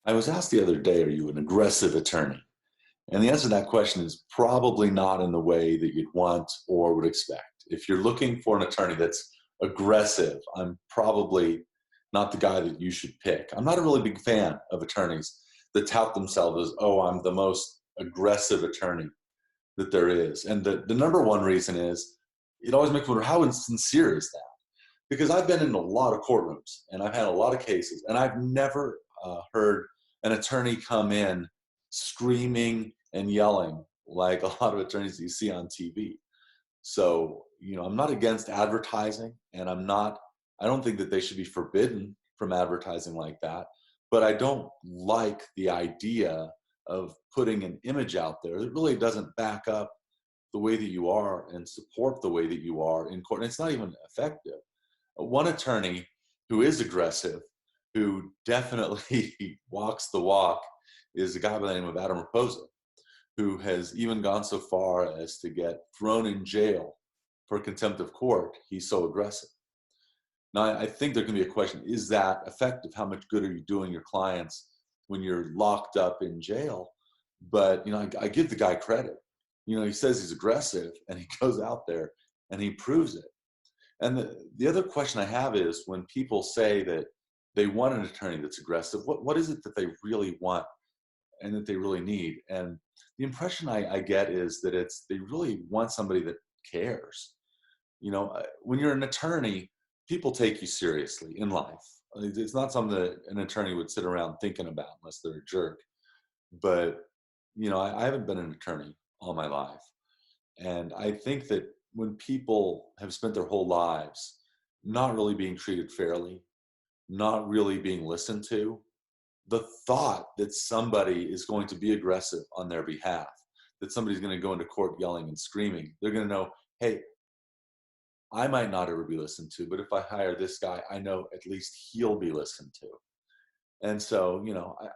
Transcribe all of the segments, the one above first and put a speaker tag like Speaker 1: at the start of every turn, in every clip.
Speaker 1: I was asked the other day, are you an aggressive attorney? And the answer to that question is probably not in the way that you'd want or would expect. If you're looking for an attorney that's aggressive, I'm probably not the guy that you should pick. I'm not a really big fan of attorneys that tout themselves as, oh, I'm the most aggressive attorney that there is. And the number one reason is it always makes me wonder how insincere is that? Because I've been in a lot of courtrooms and I've had a lot of cases, and I've never heard an attorney come in screaming and yelling like a lot of attorneys you see on TV. So, I'm not against advertising, and I don't think that they should be forbidden from advertising like that. But I don't like the idea of putting an image out there that really doesn't back up the way that you are and support the way that you are in court. And it's not even effective. One attorney who is aggressive, who definitely walks the walk, is a guy by the name of Adam Raposa, who has even gone so far as to get thrown in jail for contempt of court. He's so aggressive. Now, I think there can be a question, is that effective? How much good are you doing your clients when you're locked up in jail? But, I give the guy credit. He says he's aggressive and he goes out there and he proves it. And the other question I have is when people say that they want an attorney that's aggressive, what is it that they really want and that they really need? And the impression I get is that they really want somebody that cares. When you're an attorney, people take you seriously in life. It's not something that an attorney would sit around thinking about unless they're a jerk. But, I haven't been an attorney all my life. And I think that when people have spent their whole lives not really being treated fairly, not really being listened to, the thought that somebody is going to be aggressive on their behalf, that somebody's going to go into court yelling and screaming, they're going to know, hey, I might not ever be listened to, but if I hire this guy, I know at least he'll be listened to. And so,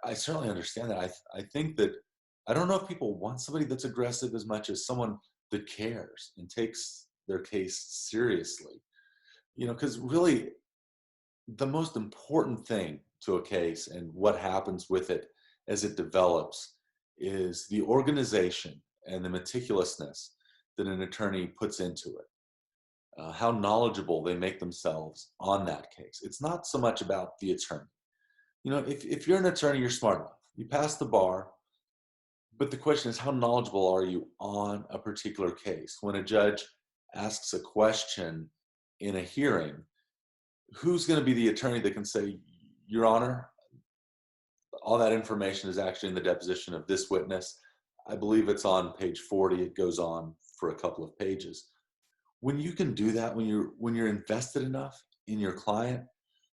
Speaker 1: I certainly understand that. I think that I don't know if people want somebody that's aggressive as much as someone that cares and takes their case seriously. Because really, the most important thing to a case and what happens with it as it develops is the organization and the meticulousness that an attorney puts into it. How knowledgeable they make themselves on that case. It's not so much about the attorney. If you're an attorney, you're smart enough. You pass the bar, but the question is, how knowledgeable are you on a particular case? When a judge asks a question in a hearing, who's going to be the attorney that can say, Your Honor, all that information is actually in the deposition of this witness. I believe it's on page 40. It goes on for a couple of pages. When you can do that, when you're invested enough in your client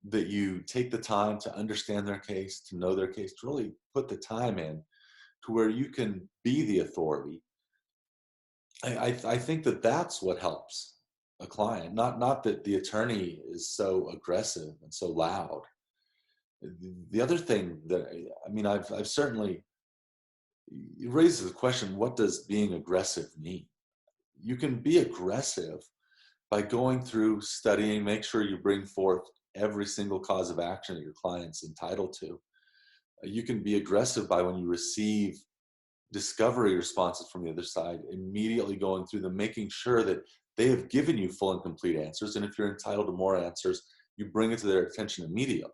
Speaker 1: that you take the time to understand their case, to know their case, to really put the time in to where you can be the authority, I think that that's what helps a client. Not that the attorney is so aggressive and so loud. The other thing that I've certainly, it raises the question: what does being aggressive mean? You can be aggressive by going through studying, make sure you bring forth every single cause of action that your client's entitled to. You can be aggressive by when you receive discovery responses from the other side, immediately going through them, making sure that they have given you full and complete answers. And if you're entitled to more answers, you bring it to their attention immediately.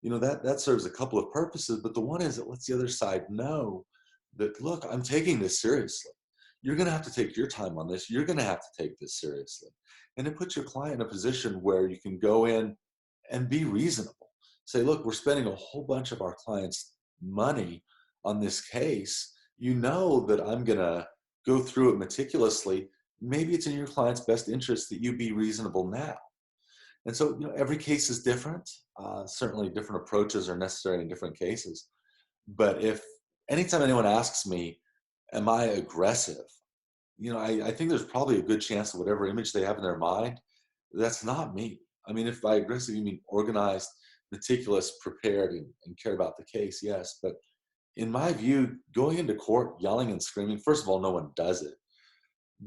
Speaker 1: That serves a couple of purposes, but the one is it lets the other side know that, look, I'm taking this seriously. You're going to have to take your time on this. You're going to have to take this seriously. And it puts your client in a position where you can go in and be reasonable. Say, look, we're spending a whole bunch of our clients' money on this case. You know that I'm going to go through it meticulously. Maybe it's in your client's best interest that you be reasonable now. And so, every case is different. Certainly different approaches are necessary in different cases. But if anytime anyone asks me, am I aggressive? I think there's probably a good chance that whatever image they have in their mind, that's not me. If by aggressive you mean organized, meticulous, prepared, and care about the case, yes. But in my view, going into court, yelling and screaming, first of all, no one does it.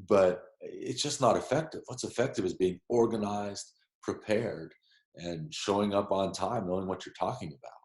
Speaker 1: But it's just not effective. What's effective is being organized, prepared, and showing up on time, knowing what you're talking about.